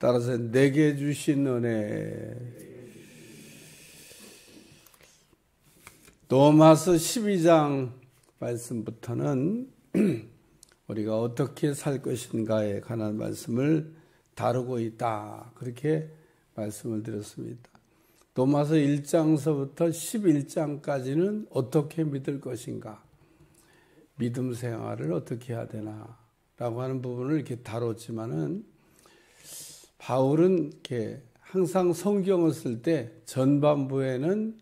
따라서 내게 주신 은혜. 로마서 12장 말씀부터는 우리가 어떻게 살 것인가에 관한 말씀을 다루고 있다. 그렇게 말씀을 드렸습니다. 로마서 1장서부터 11장까지는 어떻게 믿을 것인가, 믿음 생활을 어떻게 해야 되나 라고 하는 부분을 이렇게 다뤘지만은, 바울은 이렇게 항상 성경을 쓸 때 전반부에는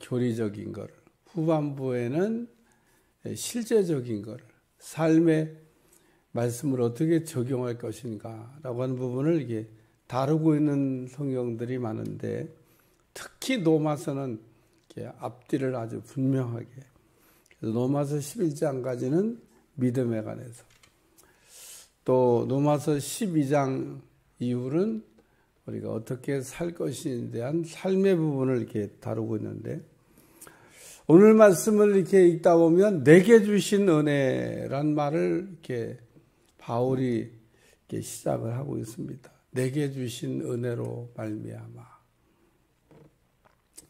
교리적인 거를, 후반부에는 실제적인 거를, 삶의 말씀을 어떻게 적용할 것인가 라고 하는 부분을 이렇게 다루고 있는 성경들이 많은데, 특히 로마서는 이렇게 앞뒤를 아주 분명하게, 그래서 로마서 11장까지는 믿음에 관해서, 또 로마서 12장 이후는 우리가 어떻게 살 것인에 대한 삶의 부분을 이렇게 다루고 있는데, 오늘 말씀을 이렇게 읽다 보면 내게 주신 은혜란 말을 이렇게 바울이 이렇게 시작을 하고 있습니다. 내게 주신 은혜로 말미암아.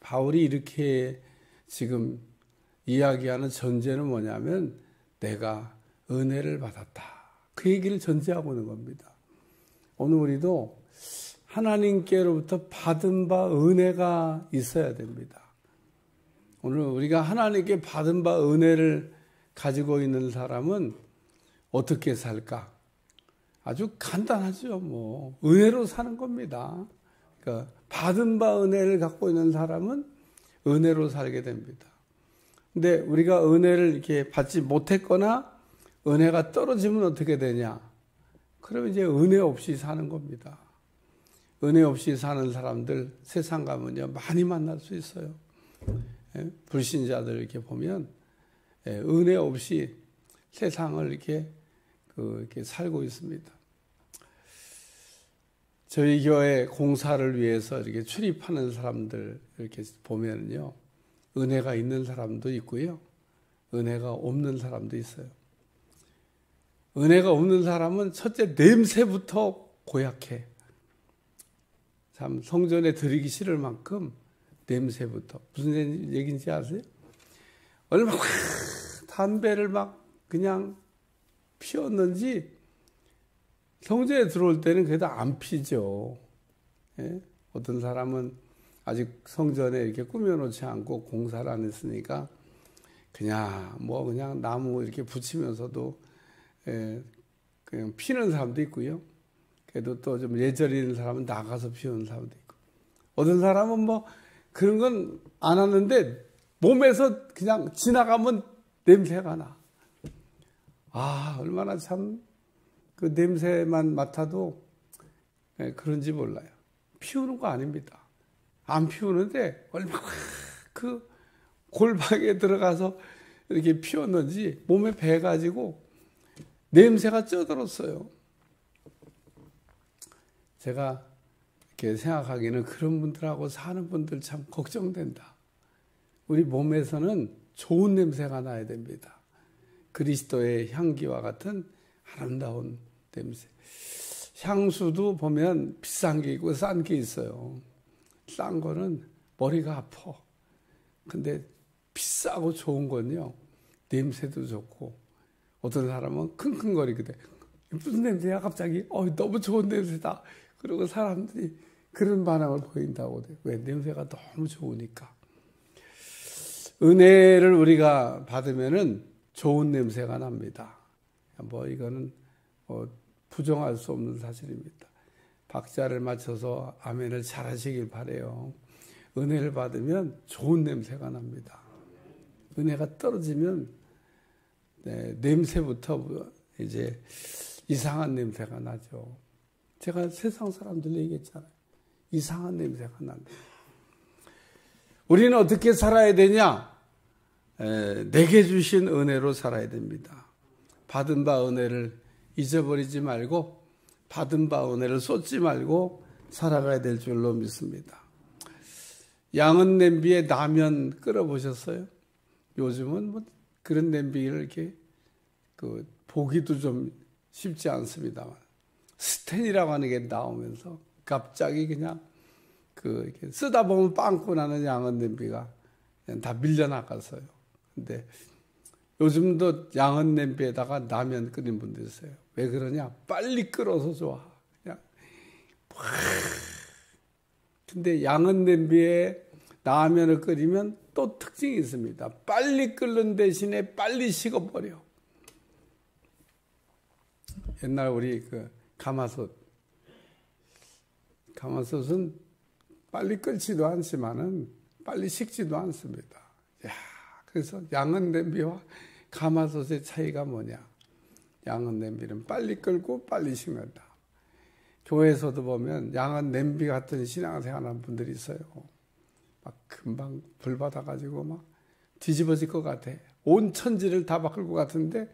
바울이 이렇게 지금 이야기하는 전제는 뭐냐면, 내가 은혜를 받았다. 그 얘기를 전제하고 있는 겁니다. 오늘 우리도 하나님께로부터 받은 바 은혜가 있어야 됩니다. 오늘 우리가 하나님께 받은 바 은혜를 가지고 있는 사람은 어떻게 살까? 아주 간단하죠. 뭐 은혜로 사는 겁니다. 그러니까 받은 바 은혜를 갖고 있는 사람은 은혜로 살게 됩니다. 근데 우리가 은혜를 이렇게 받지 못했거나 은혜가 떨어지면 어떻게 되냐? 그러면 이제 은혜 없이 사는 겁니다. 은혜 없이 사는 사람들 세상 가면요 많이 만날 수 있어요. 불신자들 이렇게 보면 은혜 없이 세상을 이렇게 살고 있습니다. 저희 교회 공사를 위해서 이렇게 출입하는 사람들 이렇게 보면요, 은혜가 있는 사람도 있고요, 은혜가 없는 사람도 있어요. 은혜가 없는 사람은 첫째 냄새부터 고약해. 참 성전에 들이기 싫을 만큼 냄새부터. 무슨 얘기인지 아세요? 얼마나 담배를 막 그냥 피웠는지 성전에 들어올 때는 그래도 안 피죠. 예? 어떤 사람은 아직 성전에 이렇게 꾸며놓지 않고 공사를 안 했으니까 그냥 나무 이렇게 붙이면서도 그냥 피는 사람도 있고요. 그래도 또 좀 예절이 있는 사람은 나가서 피우는 사람도 있고, 어떤 사람은 뭐 그런 건 안 하는데 몸에서 그냥 지나가면 냄새가 나. 얼마나 참 그 냄새만 맡아도 그런지 몰라요. 피우는 거 아닙니다. 안 피우는데 얼마나 그 골방에 들어가서 이렇게 피웠는지 몸에 배가지고 냄새가 쪄들었어요. 제가 이렇게 생각하기는 그런 분들하고 사는 분들 참 걱정된다. 우리 몸에서는 좋은 냄새가 나야 됩니다. 그리스도의 향기와 같은 아름다운 냄새. 향수도 보면 비싼 게 있고 싼 게 있어요. 싼 거는 머리가 아파. 근데 비싸고 좋은 건요, 냄새도 좋고, 어떤 사람은 킁킁거리거든. 무슨 냄새야 갑자기? 너무 좋은 냄새다. 그리고 사람들이 그런 반응을 보인다고 돼요. 왜? 냄새가 너무 좋으니까. 은혜를 우리가 받으면은 좋은 냄새가 납니다. 이거는 부정할 수 없는 사실입니다. 박자를 맞춰서 아멘을 잘 하시길 바라요. 은혜를 받으면 좋은 냄새가 납니다. 은혜가 떨어지면 냄새부터 이제 이상한 냄새가 나죠. 제가 세상 사람들 얘기했잖아요. 이상한 냄새가 난다. 우리는 어떻게 살아야 되냐? 내게 주신 은혜로 살아야 됩니다. 받은 바 은혜를 잊어버리지 말고, 받은 바 은혜를 쏟지 말고 살아가야 될 줄로 믿습니다. 양은 냄비에 라면 끓여보셨어요? 요즘은 뭐 그런 냄비를 이렇게 보기도 좀 쉽지 않습니다만, 스텐이라고 하는 게 나오면서 갑자기 그냥 이렇게 쓰다 보면 빵꾸 나는 양은 냄비가 그냥 다 밀려나가서요. 근데 요즘도 양은 냄비에다가 라면 끓인 분들 있어요. 왜 그러냐? 빨리 끓어서 좋아. 그냥 근데 양은 냄비에 라면을 끓이면 또 특징이 있습니다. 빨리 끓는 대신에 빨리 식어버려. 옛날 우리 가마솥은 빨리 끓지도 않지만은 빨리 식지도 않습니다. 그래서 양은 냄비와 가마솥의 차이가 뭐냐? 양은 냄비는 빨리 끓고 빨리 식는다. 교회에서도 보면 양은 냄비 같은 신앙생활 하는 분들이 있어요. 막 금방 불 받아가지고 막 뒤집어질 것 같아. 온 천지를 다 바꿀 것 같은데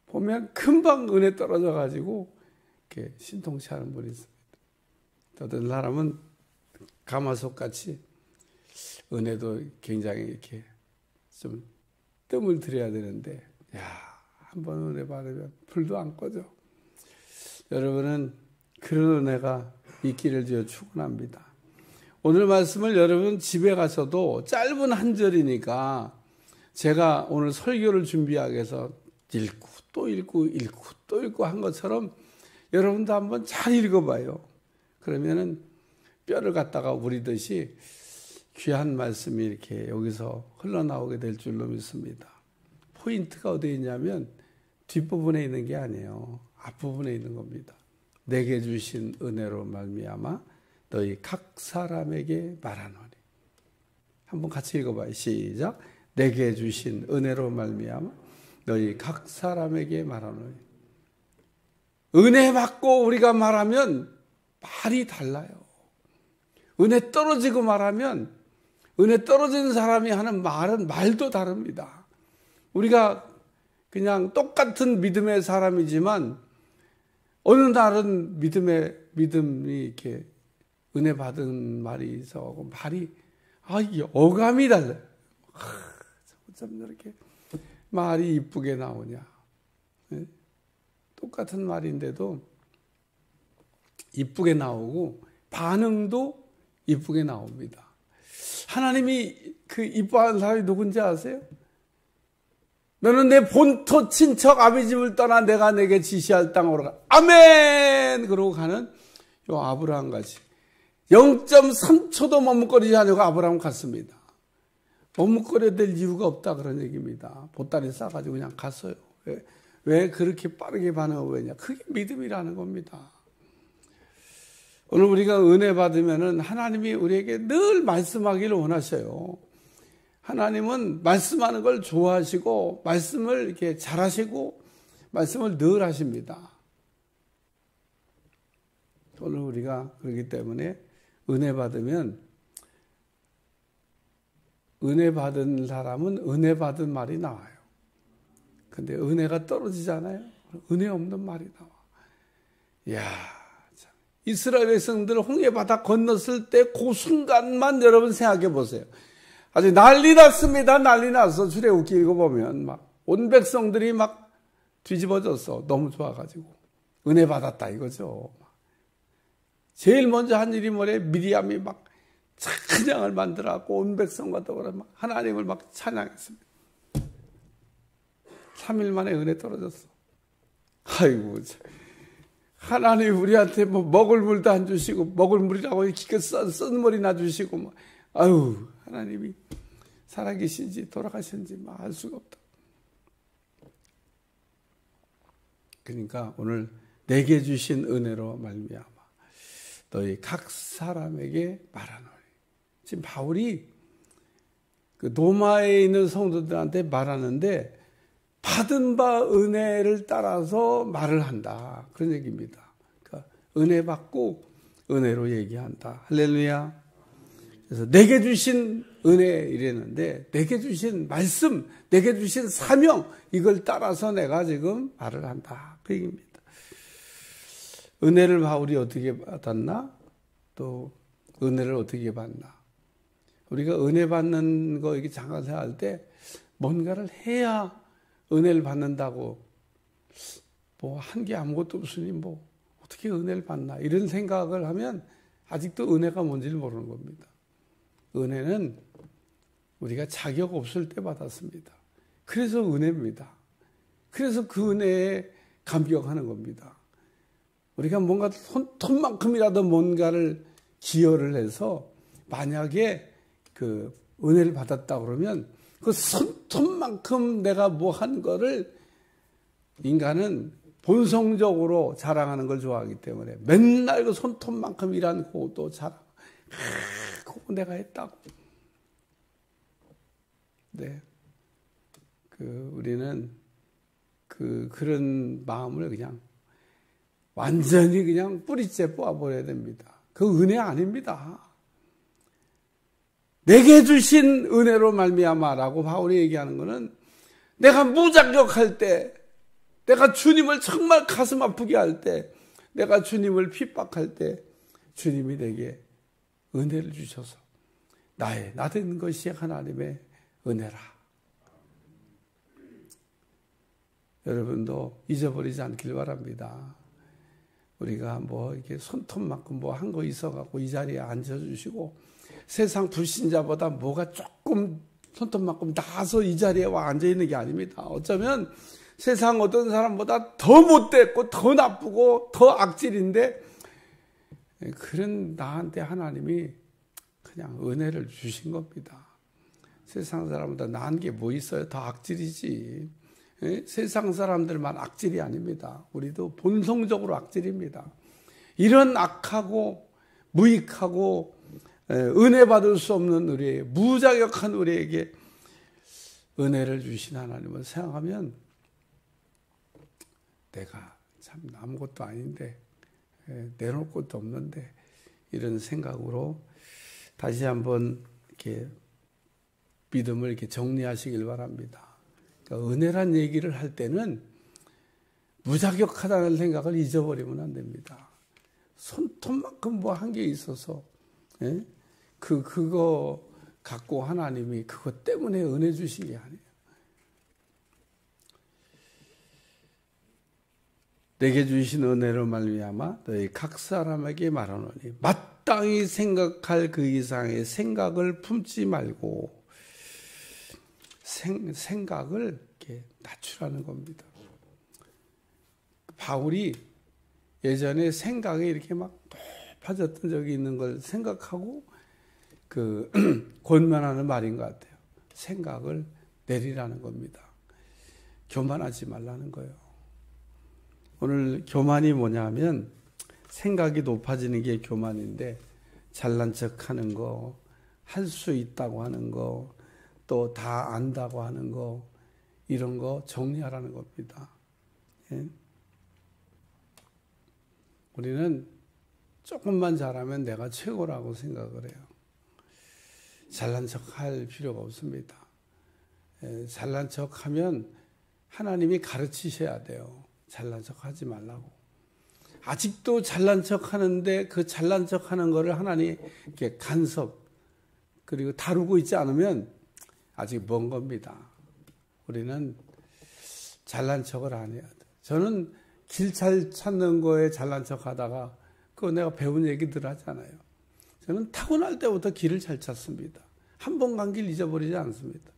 보면 금방 은혜 떨어져가지고 이렇게 신통치 않은 분이 있습니다. 어떤 사람은 가마솥 같이 은혜도 굉장히 이렇게 좀 뜸을 들여야 되는데, 한번 은혜 받으면 불도 안 꺼져. 여러분은 그런 은혜가 있기를 주여 축원합니다. 오늘 말씀을 여러분 집에 가서도 짧은 한 절이니까 제가 오늘 설교를 준비하기 위해서 읽고 또 읽고 또 읽고 한 것처럼 여러분도 한번 잘 읽어봐요. 그러면은 뼈를 갖다가 우리듯이 귀한 말씀이 이렇게 여기서 흘러나오게 될 줄로 믿습니다. 포인트가 어디에 있냐면 뒷부분에 있는 게 아니에요. 앞부분에 있는 겁니다. 내게 주신 은혜로 말미암아 너희 각 사람에게 말하노니. 한번 같이 읽어봐요. 시작. 내게 주신 은혜로 말미암아 너희 각 사람에게 말하노니. 은혜 받고 우리가 말하면 말이 달라요. 은혜 떨어지고 말하면 은혜 떨어진 사람이 하는 말은 말도 다릅니다. 우리가 그냥 똑같은 믿음의 사람이지만 어느 날은 믿음이 이렇게 은혜 받은 말이 있어가고 말이 어감이 달라요. 어쩜 이렇게 말이 이쁘게 나오냐. 네? 똑같은 말인데도 이쁘게 나오고 반응도 이쁘게 나옵니다. 하나님이 이뻐하는 사람이 누군지 아세요? 너는 내 본토 친척 아비 집을 떠나 내가 내게 지시할 땅으로 가. 아멘! 그러고 가는 요 아브라함 같이 0.3초도 머뭇거리지 않고 아브라함 갔습니다. 머뭇거려야 될 이유가 없다 그런 얘기입니다. 보따리 싸가지고 그냥 갔어요. 왜 그렇게 빠르게 반응하고 했냐? 그게 믿음이라는 겁니다. 오늘 우리가 은혜 받으면은 하나님이 우리에게 늘 말씀하기를 원하셔요. 하나님은 말씀하는 걸 좋아하시고 말씀을 이렇게 잘하시고 말씀을 늘 하십니다. 오늘 우리가 그렇기 때문에 은혜 받으면 은혜 받은 사람은 은혜 받은 말이 나와요. 근데 은혜가 떨어지잖아요. 은혜 없는 말이 나와. 이야, 참. 이스라엘 백성들 홍해 바다 건넜을 때 그 순간만 여러분 생각해 보세요. 아주 난리 났습니다. 난리 났어. 출애굽기 읽어보면 막 온 백성들이 막 뒤집어졌어. 너무 좋아가지고 은혜 받았다 이거죠. 제일 먼저 한 일이 뭐래? 미리암이 막 찬양을 만들어갖고 온 백성과 더불어 막 하나님을 막 찬양했습니다. 3일 만에 은혜 떨어졌어. 아이고, 하나님 우리한테 뭐 먹을 물도 안 주시고 먹을 물이라고 기껏 쓴 물이나 주시고 뭐, 아유, 하나님이 살아계신지 돌아가신지 뭐 알 수가 없다. 그러니까 오늘 내게 주신 은혜로 말미암아 너희 각 사람에게 말하노니. 지금 바울이 그 로마에 있는 성도들한테 말하는데 받은 바 은혜를 따라서 말을 한다. 그런 얘기입니다. 그러니까 은혜 받고 은혜로 얘기한다. 할렐루야. 그래서 내게 주신 은혜 이랬는데 내게 주신 말씀, 내게 주신 사명 이걸 따라서 내가 지금 말을 한다. 그 얘기입니다. 은혜를 바울이 어떻게 받았나? 또 은혜를 어떻게 받나? 우리가 은혜 받는 거 이렇게 잠깐 생각할 때 뭔가를 해야 은혜를 받는다고 뭐 한 게 아무것도 없으니 뭐 어떻게 은혜를 받나 이런 생각을 하면 아직도 은혜가 뭔지를 모르는 겁니다. 은혜는 우리가 자격 없을 때 받았습니다. 그래서 은혜입니다. 그래서 그 은혜에 감격하는 겁니다. 우리가 뭔가 손톱만큼이라도 뭔가를 기여를 해서 만약에 그 은혜를 받았다 그러면 그 손톱만큼 내가 뭐 한 거를 인간은 본성적으로 자랑하는 걸 좋아하기 때문에 맨날 그 손톱만큼 일한 그것도 자랑. 그거 내가 했다고. 네. 우리는 그런 마음을 그냥 완전히 그냥 뿌리째 뽑아버려야 됩니다. 그 은혜 아닙니다. 내게 주신 은혜로 말미암아라고 바울이 얘기하는 것은 내가 무자격할 때, 내가 주님을 정말 가슴 아프게 할 때, 내가 주님을 핍박할 때 주님이 내게 은혜를 주셔서 나 된 것이 하나님의 은혜라. 여러분도 잊어버리지 않길 바랍니다. 우리가 뭐 이렇게 손톱만큼 뭐 한 거 있어갖고 이 자리에 앉아주시고 세상 불신자보다 뭐가 조금 손톱만큼 나아서 이 자리에 와 앉아있는 게 아닙니다. 어쩌면 세상 어떤 사람보다 더 못됐고 더 나쁘고 더 악질인데 그런 나한테 하나님이 그냥 은혜를 주신 겁니다. 세상 사람보다 나은 게 뭐 있어요? 더 악질이지. 세상 사람들만 악질이 아닙니다. 우리도 본성적으로 악질입니다. 이런 악하고 무익하고 은혜 받을 수 없는 우리의 무자격한 우리에게 은혜를 주신 하나님을 생각하면 내가 참 아무것도 아닌데 내놓을 것도 없는데 이런 생각으로 다시 한번 이렇게 믿음을 이렇게 정리하시길 바랍니다. 그러니까 은혜란 얘기를 할 때는 무자격하다는 생각을 잊어버리면 안 됩니다. 손톱만큼 뭐 한 게 있어서 그거 갖고 하나님이 그것 때문에 은혜 주신 게 아니에요. 내게 주신 은혜로 말미암아 너희 각 사람에게 말하노니 마땅히 생각할 그 이상의 생각을 품지 말고 생각을 이렇게 낮추라는 겁니다. 바울이 예전에 생각에 이렇게 막 높아졌던 적이 있는 걸 생각하고 권면하는 말인 것 같아요. 생각을 내리라는 겁니다. 교만하지 말라는 거예요. 오늘 교만이 뭐냐면 생각이 높아지는 게 교만인데 잘난 척하는 거, 할 수 있다고 하는 거, 또 다 안다고 하는 거 이런 거 정리하라는 겁니다. 예? 우리는 조금만 잘하면 내가 최고라고 생각을 해요. 잘난 척할 필요가 없습니다. 예, 잘난 척하면 하나님이 가르치셔야 돼요. 잘난 척하지 말라고. 아직도 잘난 척하는데 그 잘난 척하는 거를 하나님 이렇게 간섭 그리고 다루고 있지 않으면 아직 먼 겁니다. 우리는 잘난 척을 안 해야 돼. 저는 길 잘 찾는 거에 잘난 척 하다가 그거 내가 배운 얘기들 하잖아요. 저는 타고날 때부터 길을 잘 찾습니다. 한 번 간 길 잊어버리지 않습니다.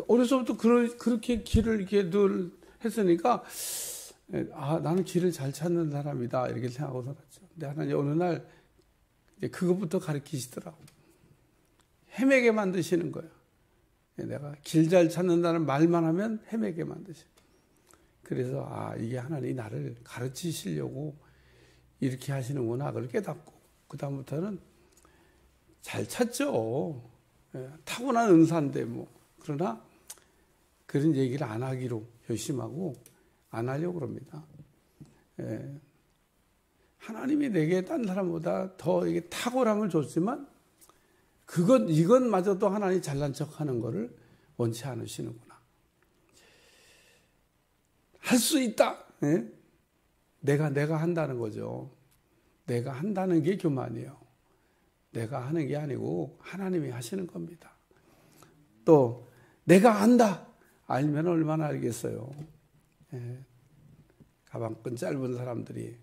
어려서부터 그렇게 길을 이렇게 늘 했으니까 나는 길을 잘 찾는 사람이다 이렇게 생각하고 살았죠. 근데 하나님 어느 날 그것부터 가르치시더라고. 헤매게 만드시는 거예요. 내가 길 잘 찾는다는 말만 하면 헤매게 만드셔. 그래서 이게 하나님이 나를 가르치시려고 이렇게 하시는구나 그걸 깨닫고 그 다음부터는 잘 찾죠. 타고난 은사인데 뭐. 그러나 그런 얘기를 안 하기로 결심하고 안 하려고 그럽니다. 하나님이 내게 딴 사람보다 더 이게 탁월함을 줬지만 이것마저도 하나님이 잘난 척하는 거를 원치 않으시는구나. 할 수 있다. 내가 한다는 거죠. 내가 한다는 게 교만이에요. 내가 하는 게 아니고 하나님이 하시는 겁니다. 또 내가 안다. 알면 얼마나 알겠어요. 가방끈 짧은 사람들이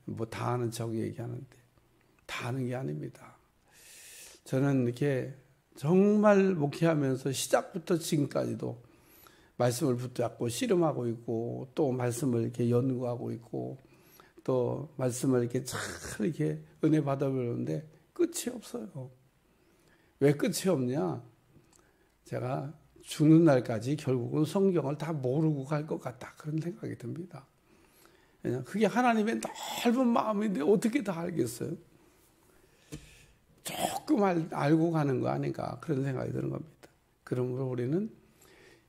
뭐 다 아는 척 얘기하는데 다 아는 게 아닙니다. 저는 이렇게 정말 목회하면서 시작부터 지금까지도 말씀을 붙잡고 씨름하고 있고 또 말씀을 이렇게 연구하고 있고 또 말씀을 이렇게 잘 이렇게 은혜 받아보는데 끝이 없어요. 왜 끝이 없냐? 제가 죽는 날까지 결국은 성경을 다 모르고 갈 것 같다. 그런 생각이 듭니다. 왜냐하면 그게 하나님의 넓은 마음인데 어떻게 다 알겠어요? 조금 알고 가는 거 아닌가 그런 생각이 드는 겁니다. 그러므로 우리는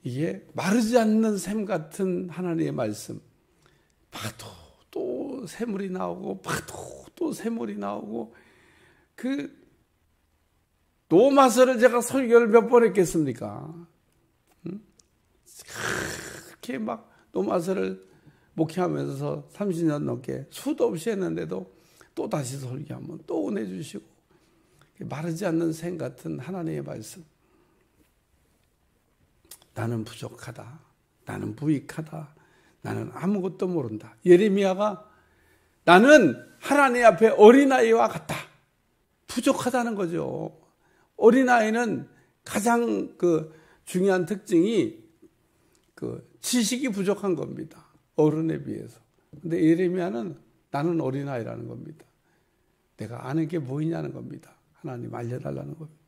이게 마르지 않는 샘 같은 하나님의 말씀, 봐도 또 샘물이 나오고 봐도 또 샘물이 나오고 그 노마서를 제가 설교를 몇 번 했겠습니까? 그렇게 막 노마서를 목회하면서 30년 넘게 수도 없이 했는데도 또 다시 설교하면 또 은혜 주시고 마르지 않는 샘 같은 하나님의 말씀. 나는 부족하다. 나는 부익하다. 나는 아무것도 모른다. 예레미야가 나는 하나님 앞에 어린아이와 같다. 부족하다는 거죠. 어린아이는 가장 중요한 특징이 지식이 부족한 겁니다. 어른에 비해서. 근데 예레미야는 나는 어린아이라는 겁니다. 내가 아는 게 뭐이냐는 겁니다. 하나님 알려달라는 겁니다.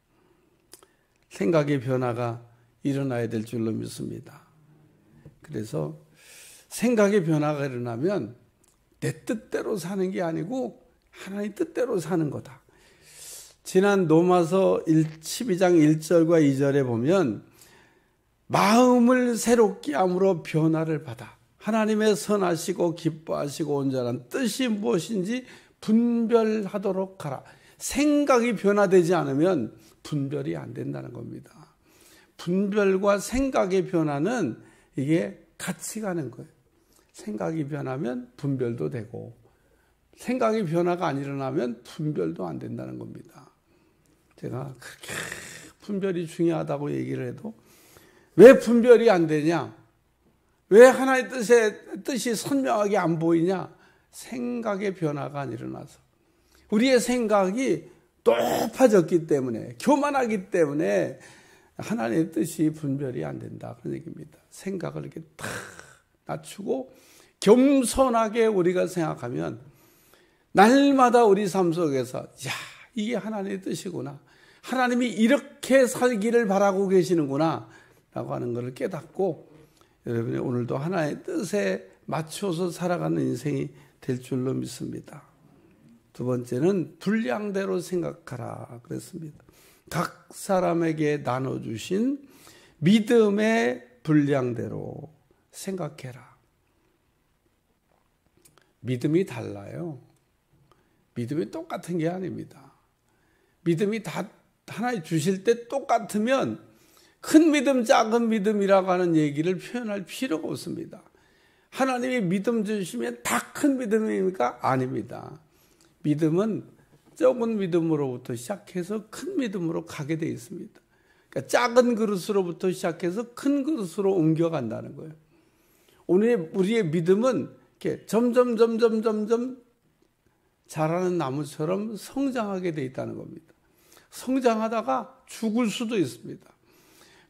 생각의 변화가 일어나야 될 줄로 믿습니다. 그래서 생각의 변화가 일어나면 내 뜻대로 사는 게 아니고 하나님 뜻대로 사는 거다. 지난 로마서 12장 1절과 2절에 보면 마음을 새롭게 함으로 변화를 받아 하나님의 선하시고 기뻐하시고 온전한 뜻이 무엇인지 분별하도록 하라. 생각이 변화되지 않으면 분별이 안 된다는 겁니다. 분별과 생각의 변화는 이게 같이 가는 거예요. 생각이 변하면 분별도 되고 생각의 변화가 안 일어나면 분별도 안 된다는 겁니다. 제가 그렇게 분별이 중요하다고 얘기를 해도 왜 분별이 안 되냐? 왜 하나의 뜻이 선명하게 안 보이냐? 생각의 변화가 안 일어나서. 우리의 생각이 높아졌기 때문에, 교만하기 때문에 하나님의 뜻이 분별이 안 된다. 그런 얘기입니다. 생각을 이렇게 탁 낮추고 겸손하게 우리가 생각하면 날마다 우리 삶 속에서 야, 이게 하나님의 뜻이구나. 하나님이 이렇게 살기를 바라고 계시는구나 라고 하는 것을 깨닫고 여러분이 오늘도 하나님의 뜻에 맞춰서 살아가는 인생이 될 줄로 믿습니다. 두 번째는 분량대로 생각하라 그랬습니다. 각 사람에게 나눠주신 믿음의 분량대로 생각해라. 믿음이 달라요. 믿음이 똑같은 게 아닙니다. 믿음이 다 하나님 주실 때 똑같으면 큰 믿음, 작은 믿음이라고 하는 얘기를 표현할 필요가 없습니다. 하나님이 믿음 주시면 다 큰 믿음입니까? 아닙니다. 믿음은 적은 믿음으로부터 시작해서 큰 믿음으로 가게 되어 있습니다. 그러니까 작은 그릇으로부터 시작해서 큰 그릇으로 옮겨간다는 거예요. 오늘 우리의 믿음은 이렇게 점점 자라는 나무처럼 성장하게 되어 있다는 겁니다. 성장하다가 죽을 수도 있습니다.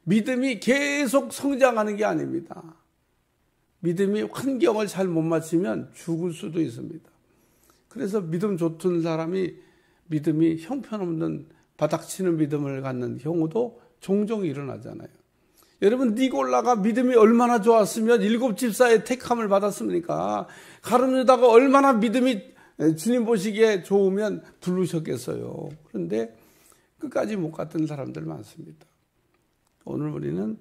믿음이 계속 성장하는 게 아닙니다. 믿음이 환경을 잘 못 맞추면 죽을 수도 있습니다. 그래서 믿음 좋던 사람이 믿음이 형편없는 바닥치는 믿음을 갖는 경우도 종종 일어나잖아요. 여러분 니골라가 믿음이 얼마나 좋았으면 7 집사의 택함을 받았습니까? 가룟유다가 얼마나 믿음이 주님 보시기에 좋으면 부르셨겠어요. 그런데 끝까지 못 갔던 사람들 많습니다. 오늘 우리는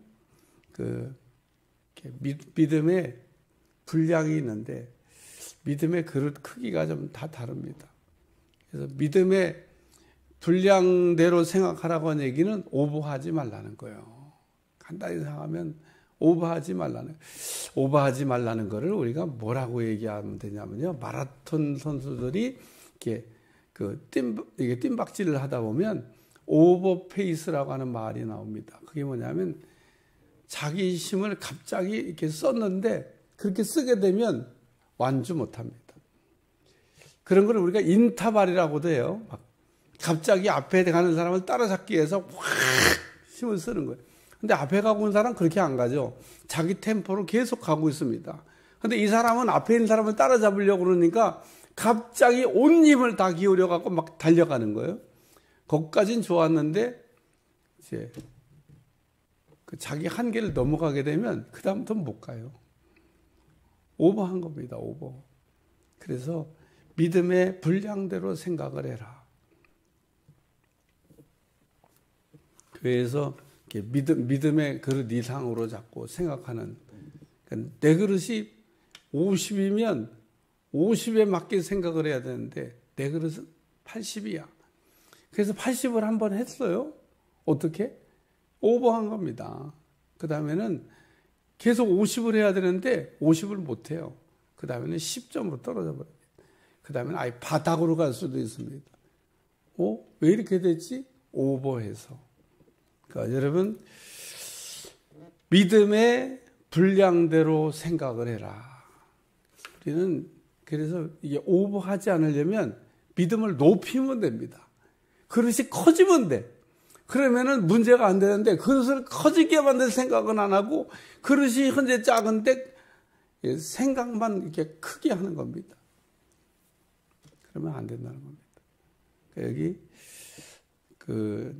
믿음의 분량이 있는데 믿음의 그릇 크기가 좀 다 다릅니다. 그래서 믿음의 분량대로 생각하라고 하는 얘기는 오버하지 말라는 거예요. 간단히 생각하면 오버하지 말라는 거를 우리가 뭐라고 얘기하면 되냐면요. 마라톤 선수들이 이렇게 이게 뜀박질을 하다 보면 오버페이스라고 하는 말이 나옵니다. 그게 뭐냐면 자기 힘을 갑자기 이렇게 썼는데 그렇게 쓰게 되면 완주 못합니다. 그런 걸 우리가 인타발이라고도 해요. 막 갑자기 앞에 가는 사람을 따라잡기 위해서 확 힘을 쓰는 거예요. 근데 앞에 가고 있는 사람은 그렇게 안 가죠. 자기 템포로 계속 가고 있습니다. 근데 이 사람은 앞에 있는 사람을 따라잡으려고 그러니까 갑자기 온 힘을 다 기울여 갖고 막 달려가는 거예요. 거기까지는 좋았는데 이제 그 자기 한계를 넘어가게 되면 그 다음부터는 못 가요. 오버한 겁니다. 오버. 그래서 믿음의 분량대로 생각을 해라. 교회에서 믿음의 그릇 이상으로 자꾸 생각하는, 그러니까 내 그릇이 50이면 50에 맞게 생각을 해야 되는데 내 그릇은 80이야. 그래서 80을 한번 했어요. 어떻게? 오버한 겁니다. 그 다음에는 계속 50을 해야 되는데 50을 못 해요. 그 다음에는 10점으로 떨어져 버립니다. 그 다음에는 아예 바닥으로 갈 수도 있습니다. 왜 이렇게 됐지? 오버해서. 그러니까 여러분, 믿음의 분량대로 생각을 해라. 우리는 그래서 이게 오버하지 않으려면 믿음을 높이면 됩니다. 그릇이 커지면 돼. 그러면은 문제가 안 되는데 그릇을 커지게 만들 생각은 안 하고 그릇이 현재 작은데 생각만 이렇게 크게 하는 겁니다. 그러면 안 된다는 겁니다. 여기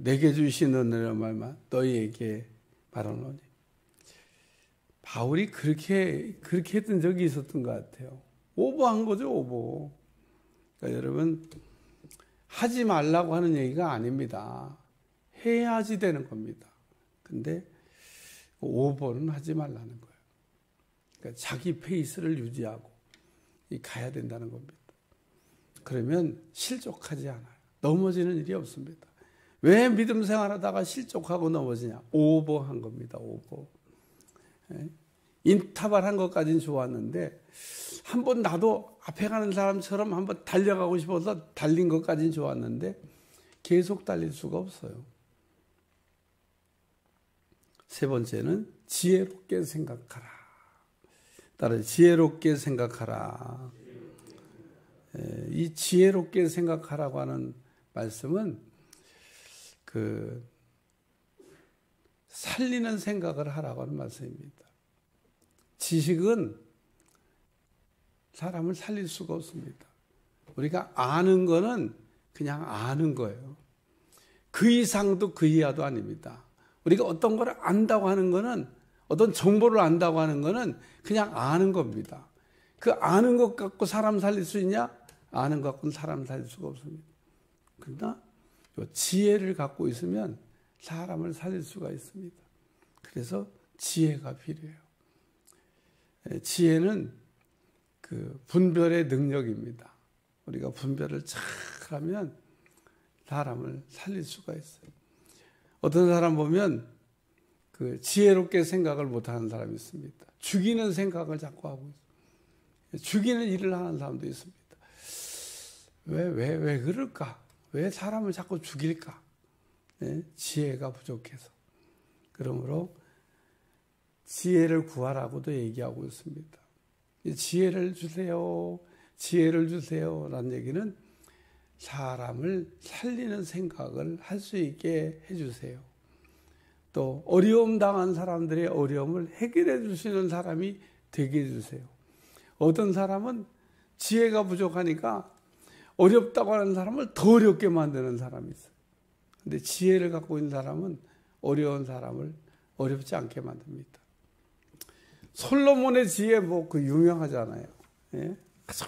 내게 주신 은혜로 말만 너희에게 말하노니. 바울이 그렇게 했던 적이 있었던 것 같아요. 오버한 거죠, 오버. 그러니까 여러분, 하지 말라고 하는 얘기가 아닙니다. 해야지 되는 겁니다. 근데 오버는 하지 말라는 거예요. 그러니까 자기 페이스를 유지하고 가야 된다는 겁니다. 그러면 실족하지 않아요. 넘어지는 일이 없습니다. 왜 믿음 생활하다가 실족하고 넘어지냐? 오버한 겁니다. 오버. 인타발한 것까지는 좋았는데 한번 나도 앞에 가는 사람처럼 한번 달려가고 싶어서 달린 것까지는 좋았는데 계속 달릴 수가 없어요. 세 번째는 지혜롭게 생각하라. 따라 지혜롭게 생각하라. 이 지혜롭게 생각하라고 하는 말씀은 살리는 생각을 하라고 하는 말씀입니다. 지식은 사람을 살릴 수가 없습니다. 우리가 아는 거는 그냥 아는 거예요. 그 이상도 그 이하도 아닙니다. 우리가 어떤 걸 안다고 하는 거는, 어떤 정보를 안다고 하는 거는 그냥 아는 겁니다. 그 아는 것 갖고 사람 살릴 수 있냐? 아는 것 갖고는 사람 살릴 수가 없습니다. 그러나 지혜를 갖고 있으면 사람을 살릴 수가 있습니다. 그래서 지혜가 필요해요. 지혜는 분별의 능력입니다. 우리가 분별을 잘 하면 사람을 살릴 수가 있어요. 어떤 사람 보면 지혜롭게 생각을 못하는 사람이 있습니다. 죽이는 생각을 자꾸 하고 있어요. 죽이는 일을 하는 사람도 있습니다. 왜 그럴까? 왜 사람을 자꾸 죽일까? 지혜가 부족해서. 그러므로 지혜를 구하라고도 얘기하고 있습니다. 지혜를 주세요. 지혜를 주세요. 라는 얘기는 사람을 살리는 생각을 할 수 있게 해주세요. 또 어려움 당한 사람들의 어려움을 해결해 주시는 사람이 되게 해주세요. 어떤 사람은 지혜가 부족하니까 어렵다고 하는 사람을 더 어렵게 만드는 사람이 있어요. 근데 지혜를 갖고 있는 사람은 어려운 사람을 어렵지 않게 만듭니다. 솔로몬의 지혜 유명하잖아요. 예? 아주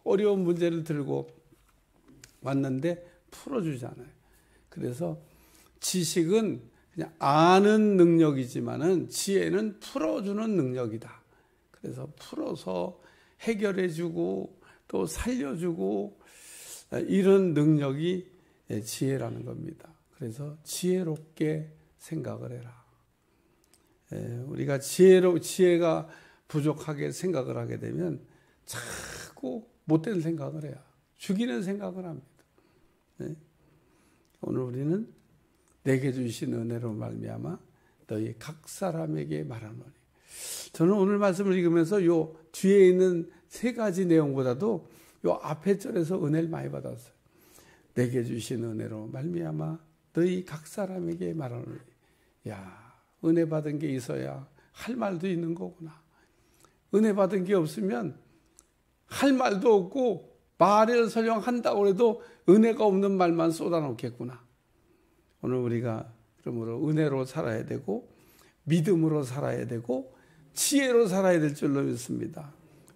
어려운 문제를 들고 왔는데 풀어주잖아요. 그래서 지식은 그냥 아는 능력이지만은 지혜는 풀어주는 능력이다. 그래서 풀어서 해결해주고 또 살려주고 이런 능력이 지혜라는 겁니다. 그래서 지혜롭게 생각을 해라. 우리가 지혜가 부족하게 생각을 하게 되면 자꾸 못된 생각을 해요. 죽이는 생각을 합니다. 오늘 우리는 내게 주신 은혜로 말미암아 너희 각 사람에게 말하노니. 저는 오늘 말씀을 읽으면서 요 뒤에 있는 세 가지 내용보다도 요 앞에 절에서 은혜를 많이 받았어요. 내게 주신 은혜로 말미암아 너희 각 사람에게 말하노니. 야, 은혜 받은 게 있어야 할 말도 있는 거구나. 은혜 받은 게 없으면 할 말도 없고 말을 설령 한다고 해도 은혜가 없는 말만 쏟아놓겠구나. 오늘 우리가 그러므로 은혜로 살아야 되고 믿음으로 살아야 되고 지혜로 살아야 될 줄로 믿습니다.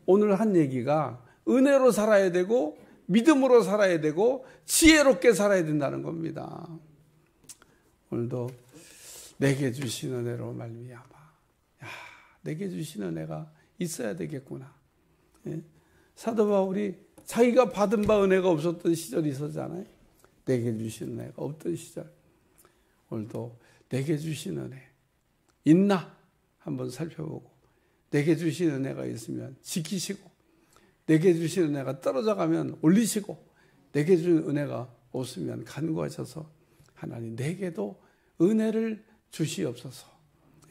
오늘 한 얘기가 은혜로 살아야 되고 믿음으로 살아야 되고 지혜롭게 살아야 된다는 겁니다. 오늘도 내게 주신 은혜로 말미암아. 야, 내게 주신 은혜가 있어야 되겠구나. 예? 사도 바울이 자기가 받은 바 은혜가 없었던 시절이 있었잖아요. 내게 주신 은혜가 없던 시절. 오늘도 내게 주신 은혜 있나 한번 살펴보고, 내게 주신 은혜가 있으면 지키시고, 내게 주신 은혜가 떨어져 가면 올리시고, 내게 주신 은혜가 없으면 간구하셔서 하나님 내게도 은혜를 주시옵소서.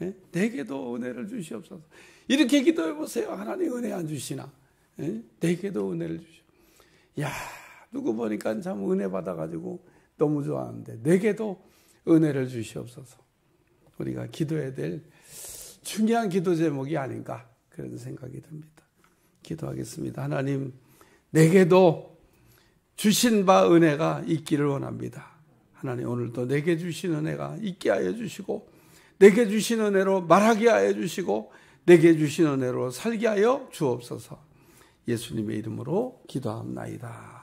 예? 내게도 은혜를 주시옵소서. 이렇게 기도해 보세요. 하나님 은혜 안 주시나? 예? 내게도 은혜를 주시오. 야, 누구 보니까 참 은혜 받아가지고 너무 좋아하는데 내게도 은혜를 주시옵소서. 우리가 기도해야 될 중요한 기도 제목이 아닌가 그런 생각이 듭니다. 기도하겠습니다. 하나님, 내게도 주신 바 은혜가 있기를 원합니다. 하나님, 오늘도 내게 주신 은혜가 있게 하여 주시고, 내게 주신 은혜로 말하게 하여 주시고, 내게 주신 은혜로 살게 하여 주옵소서. 예수님의 이름으로 기도합나이다.